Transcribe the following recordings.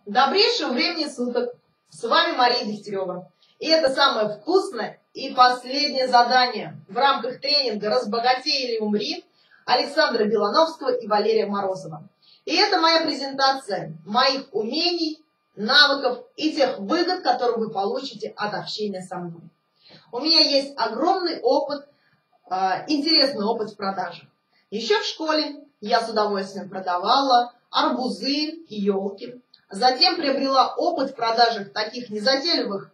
Добрейшего времени суток! С вами Мария Дегтярева. И это самое вкусное и последнее задание в рамках тренинга «Разбогатей или умри» Александра Белановского и Валерия Морозова. И это моя презентация моих умений, навыков и тех выгод, которые вы получите от общения со мной. У меня есть огромный опыт, интересный опыт в продажах. Еще в школе я с удовольствием продавала арбузы и елки. Затем приобрела опыт в продажах таких незатейливых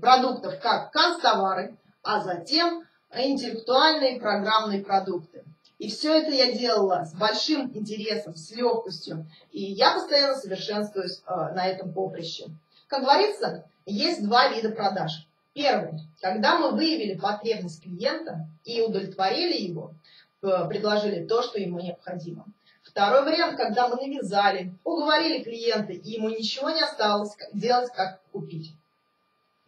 продуктов, как канцтовары, а затем интеллектуальные программные продукты. И все это я делала с большим интересом, с легкостью. И я постоянно совершенствуюсь на этом поприще. Как говорится, есть два вида продаж. Первый, когда мы выявили потребность клиента и удовлетворили его, предложили то, что ему необходимо. Второй вариант, когда мы навязали, уговорили клиента, и ему ничего не осталось делать, как купить.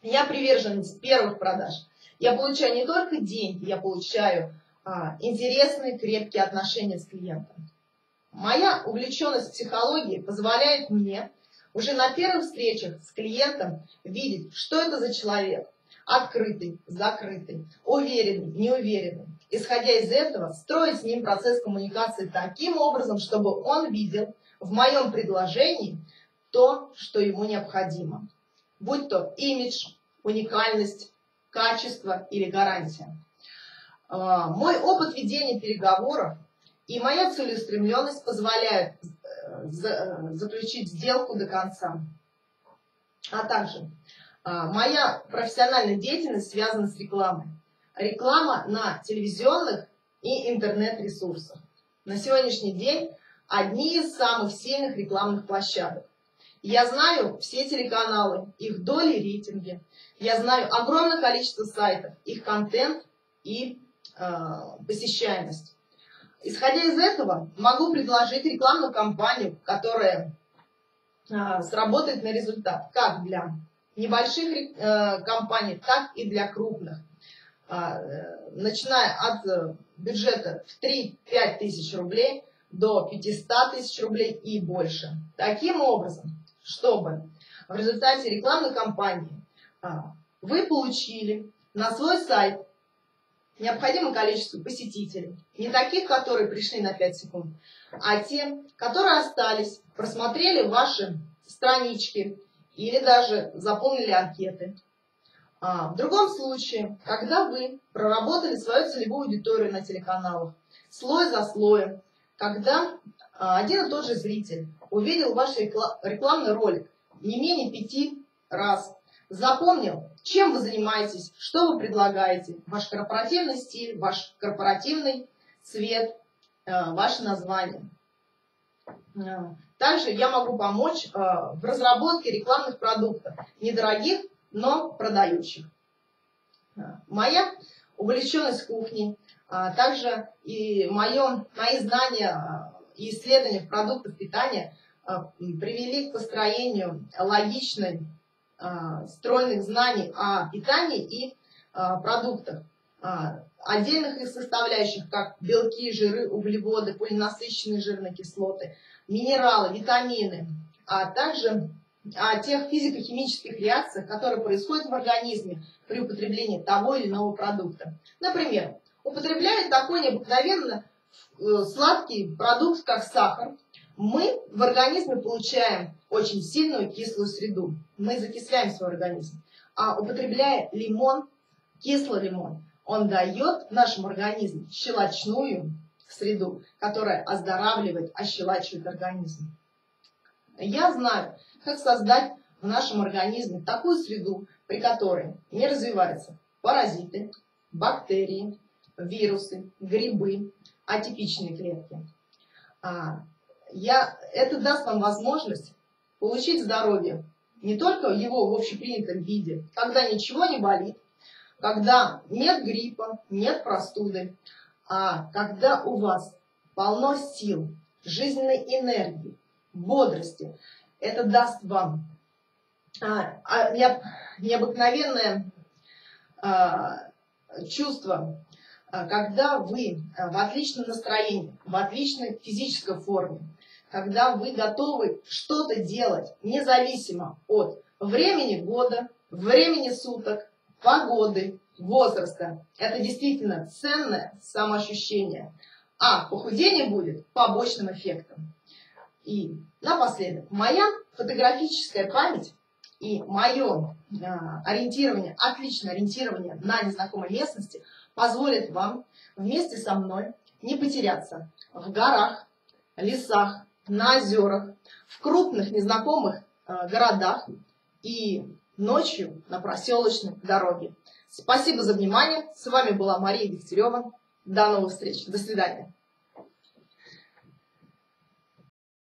Я приверженец первых продаж. Я получаю не только деньги, я получаю интересные, крепкие отношения с клиентом. Моя увлеченность психологией позволяет мне уже на первых встречах с клиентом видеть, что это за человек. Открытый, закрытый, уверенный, неуверенный. Исходя из этого, строить с ним процесс коммуникации таким образом, чтобы он видел в моем предложении то, что ему необходимо. Будь то имидж, уникальность, качество или гарантия. Мой опыт ведения переговоров и моя целеустремленность позволяют заключить сделку до конца. А также моя профессиональная деятельность связана с рекламой. Реклама на телевизионных и интернет-ресурсах. На сегодняшний день одни из самых сильных рекламных площадок. Я знаю все телеканалы, их доли, рейтинги. Я знаю огромное количество сайтов, их контент и посещаемость. Исходя из этого, могу предложить рекламную кампанию, которая сработает на результат, как для небольших компаний, так и для крупных. Начиная от бюджета в 3-5 тысяч рублей до 500 тысяч рублей и больше. Таким образом, чтобы в результате рекламной кампании вы получили на свой сайт необходимое количество посетителей. Не таких, которые пришли на 5 секунд, а те, которые остались, просмотрели ваши странички или даже заполнили анкеты. В другом случае, когда вы проработали свою целевую аудиторию на телеканалах, слой за слоем, когда один и тот же зритель увидел ваш рекламный ролик не менее 5 раз, запомнил, чем вы занимаетесь, что вы предлагаете, ваш корпоративный стиль, ваш корпоративный цвет, ваше название. Также я могу помочь в разработке рекламных продуктов, недорогих, но продающих. Моя увлеченность кухней, также и мои знания и исследования в продуктах питания привели к построению логичных, стройных знаний о питании и продуктах. Отдельных их составляющих, как белки, жиры, углеводы, полиненасыщенные жирные кислоты, минералы, витамины, а также о тех физико-химических реакциях, которые происходят в организме при употреблении того или иного продукта. Например, употребляя такой необыкновенно сладкий продукт, как сахар, мы в организме получаем очень сильную кислую среду. Мы закисляем свой организм. А употребляя лимон, кислый лимон, он дает нашему организму щелочную среду, которая оздоравливает, ощелачивает организм. Я знаю, как создать в нашем организме такую среду, при которой не развиваются паразиты, бактерии, вирусы, грибы, атипичные клетки. Это даст вам возможность получить здоровье не только его в общепринятом виде, когда ничего не болит, когда нет гриппа, нет простуды, а когда у вас полно сил, жизненной энергии, бодрости. Это даст вам необыкновенное чувство, когда вы в отличном настроении, в отличной физической форме, когда вы готовы что-то делать, независимо от времени года, времени суток, погоды, возраста. Это действительно ценное самоощущение. А похудение будет побочным эффектом. И напоследок, моя фотографическая память и мое ориентирование, отличное ориентирование на незнакомой местности позволит вам вместе со мной не потеряться в горах, лесах, на озерах, в крупных незнакомых городах и ночью на проселочной дороге. Спасибо за внимание. С вами была Мария Дегтярева. До новых встреч. До свидания.